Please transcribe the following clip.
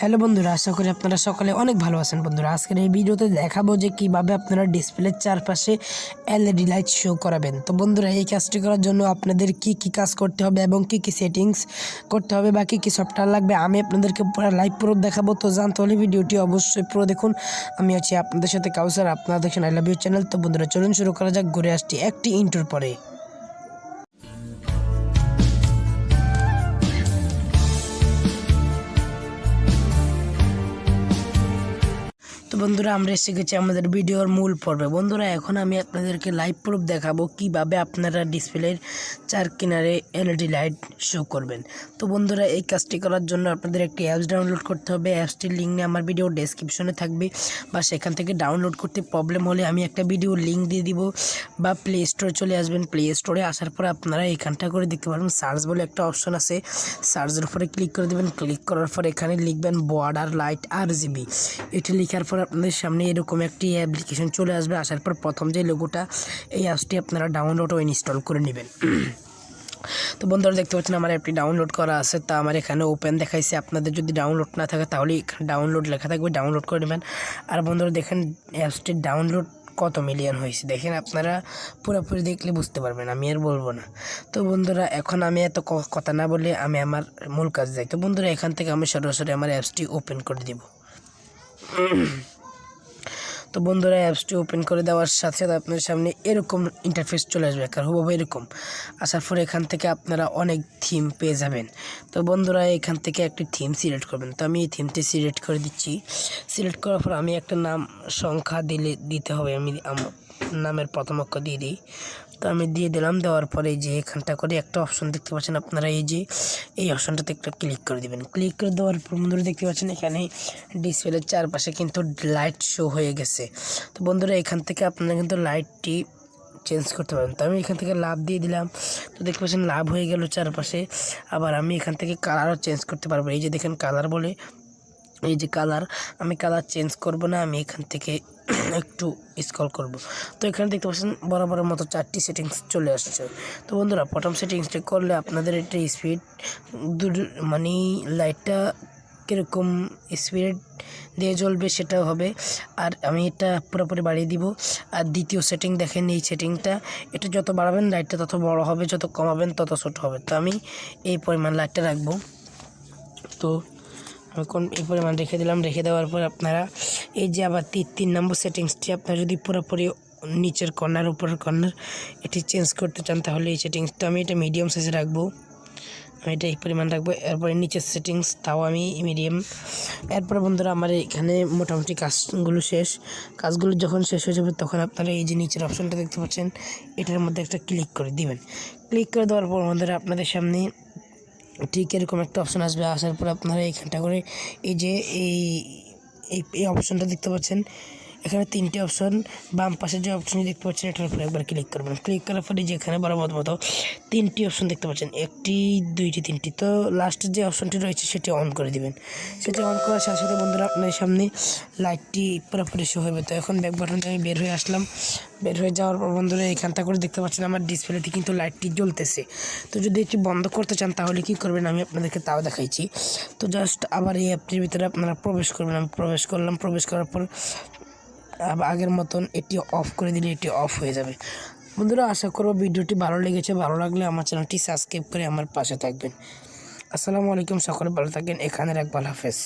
Hello বন্ধুরা, আশা করি আপনারা সকলে অনেক ভালো আছেন। বন্ধুরা, আজকের এই ভিডিওতে দেখাবো যে কিভাবে আপনারা ডিসপ্লের চারপাশে এলইডি লাইট শো করাবেন। তো বন্ধুরা, এই কাজটি করার জন্য আপনাদের কি কি কাজ করতে হবে এবং কি কি সেটিংস করতে হবে বা কি কি সফটওয়্যার লাগবে আমি আপনাদেরকে পুরো লাইভ প্রুফ দেখাবো। তো জানতে হলে ভিডিওটি অবশ্যই পুরো দেখুন। আমি আছি আপনাদের সাথে কাউসার, আপনারা দেখছেন আই লাভ ইউ চ্যানেল। তো বন্ধুরা, চলুন শুরু করা যাক। ঘুরে আসছি একটি ইন্ট্রোর পরে। তো বন্ধুরা, আমরা এসে গেছি আমাদের ভিডিওর মূল পর্বে। বন্ধুরা, এখন আমি আপনাদেরকে লাইভ প্রুফ দেখাবো কিভাবে আপনারা ডিসপ্লের চার কিনারে এলইডি লাইট শো করবেন। তো বন্ধুরা, এই কাজটি করার জন্য আপনাদের একটি অ্যাপস ডাউনলোড করতে হবে। অ্যাপসটির লিঙ্ক আমার ভিডিও ডেসক্রিপশনে থাকবে, বা সেখান থেকে ডাউনলোড করতে প্রবলেম হলে আমি একটা ভিডিও লিঙ্ক দিয়ে দিব, বা প্লে স্টোরে চলে আসবেন। প্লে স্টোরে আসার পর আপনারা এখানটা করে দেখতে পারবেন সার্চ বলে একটা অপশন আছে। সার্চের উপরে ক্লিক করে দেবেন। ক্লিক করার পর এখানে লিখবেন বর্ডার লাইট RGB। এটি লেখার পর আপনাদের সামনে এরকম একটি অ্যাপ্লিকেশন চলে আসবে। আসার পর প্রথম যে লোগোটা, এই অ্যাপসটি আপনারা ডাউনলোড ও ইনস্টল করে নেবেন। তো বন্ধুরা, দেখতে পাচ্ছেন আমার অ্যাপটি ডাউনলোড করা আছে। তা আমার এখানে ওপেন দেখাইছে। আপনাদের যদি ডাউনলোড না থাকে তাহলে ডাউনলোড লেখা থাকবে, ডাউনলোড করে নেবেন। আর বন্ধুরা, দেখেন অ্যাপসটির ডাউনলোড কত মিলিয়ন হয়েছে। দেখেন, আপনারা পুরোপুরি দেখলে বুঝতে পারবেন, আমি আর বলবো না। তো বন্ধুরা, এখন আমি এত কথা না বলে আমি আমার মূল কাজ যাই। তো বন্ধুরা, এখান থেকে আমি সরাসরি আমার অ্যাপসটি ওপেন করে দিব। তো বন্ধুরা, অ্যাপসটি ওপেন করে দেওয়ার সাথে সাথে আপনার সামনে এরকম ইন্টারফেস চলে আসবে, কারণ হুবহু এরকম। আসার পর এখান থেকে আপনারা অনেক থিম পেয়ে যাবেন। তো বন্ধুরা, এখান থেকে একটি থিম সিলেক্ট করবেন। তো আমি এই থিমটি সিলেক্ট করে দিচ্ছি। সিলেক্ট করার পর আমি একটা নাম সংখ্যা দিতে হবে। আমি আমার নামের প্রথম অক্ষর দিয়ে দিই। তো আমি দিয়ে দিলাম। দেওয়ার পরে যে এখানটা করে একটা অপশন দেখতে পাচ্ছেন আপনারা, এই অপশনটাতে একটা ক্লিক করে দেবেন। ক্লিক করে দেওয়ার পর বন্ধুরা দেখতে পাচ্ছেন এখানে ডিসপ্লের চারপাশে কিন্তু লাইট শো হয়ে গেছে। তো বন্ধুরা, এখান থেকে আপনারা কিন্তু লাইটটি চেঞ্জ করতে পারেন। তো আমি এখান থেকে লাভ দিয়ে দিলাম। তো দেখতে পাচ্ছেন লাভ হয়ে গেল চারপাশে। আবার আমি এখান থেকে কালারও চেঞ্জ করতে পারবো। এই যে দেখেন কালার বলে, এই যে কালার, আমি কালার চেঞ্জ করব না, আমি এখান থেকে একটু স্ক্রল করব। তো এখানে দেখতে পাচ্ছেন বরাবরের মতো 4টি সেটিংস চলে আসছে। তো বন্ধুরা, প্রথম সেটিংসটা করলে আপনাদের এটা স্পিড মানে লাইটটা কীরকম স্পিড দিয়ে জ্বলবে সেটাও হবে। আর আমি এটা পুরোপুরি বাড়িয়ে দিব। আর দ্বিতীয় সেটিং দেখেন, এই সেটিংটা, এটা যত বাড়াবেন লাইটটা তত বড় হবে, যত কমাবেন তত ছোট হবে। তো আমি এই পরিমাণ লাইটটা রাখবো। তো আমি এই পরিমাণ রেখে দিলাম। রেখে দেওয়ার পর আপনারা এই যে আবার 3 নম্বর সেটিংসটি আপনারা যদি পুরোপুরি নিচের কর্নার উপরের কর্নার এটি চেঞ্জ করতে চান, তাহলে এই সেটিংসটা আমি এটা মিডিয়াম সাইজে রাখবো। আমি এটা এই পরিমাণ রাখবো। এরপরে নিচের সেটিংস তাও আমি মিডিয়াম। এরপরে বন্ধুরা, আমার এখানে মোটামুটি কাজগুলো যখন শেষ হয়ে যাবে তখন আপনারা এই যে নিচের অপশনটা দেখতে পাচ্ছেন, এটার মধ্যে একটা ক্লিক করে দিবেন। ক্লিক করে দেওয়ার পর বন্ধুরা, আপনাদের সামনে ঠিক এরকম একটা অপশন আসবে। আসার পর আপনারা এইখানটা করে এই যে এই অপশনটা দেখতে পাচ্ছেন, এখানে 3টি অপশন। বাম পাশে যে অপশনটি দেখতে পাচ্ছেন এটার উপরে একবার ক্লিক করবেন। ক্লিক করার পরে যেখানে বরাবর মতো 3টি অপশন দেখতে পাচ্ছেন, 1টি 2টি 3টি। তো লাস্টের যে অপশনটি রয়েছে সেটি অন করে দিবেন। সেটি অন করার সাথে সাথে বন্ধুরা, আপনার সামনে লাইটটি পুরোপুরি শো হবে। তো এখন ব্যাক বাটনটা আমি বের হয়ে আসলাম। বের হয়ে যাওয়ার পর বন্ধুরা, এখানটা করে দেখতে পাচ্ছেন আমার ডিসপ্লেতে কিন্তু লাইটটি জ্বলতেছে। তো যদি এটি বন্ধ করতে চান তাহলে কী করবেন আমি আপনাদেরকে তাও দেখাইছি। তো জাস্ট আবার এই অ্যাপটির ভিতরে আপনারা প্রবেশ করবেন। আমি প্রবেশ করলাম। প্রবেশ করার পর আগের মতন এটি অফ করে দিলে এটি অফ হয়ে যাবে। বন্ধুরা, আশা করব ভিডিওটি ভালো লেগেছে। ভালো লাগলে আমার চ্যানেলটি সাবস্ক্রাইব করে আমার পাশে থাকবেন। আসসালামু আলাইকুম, সকলে ভালো থাকেন। এখানে রাখবেন, হাফেজ।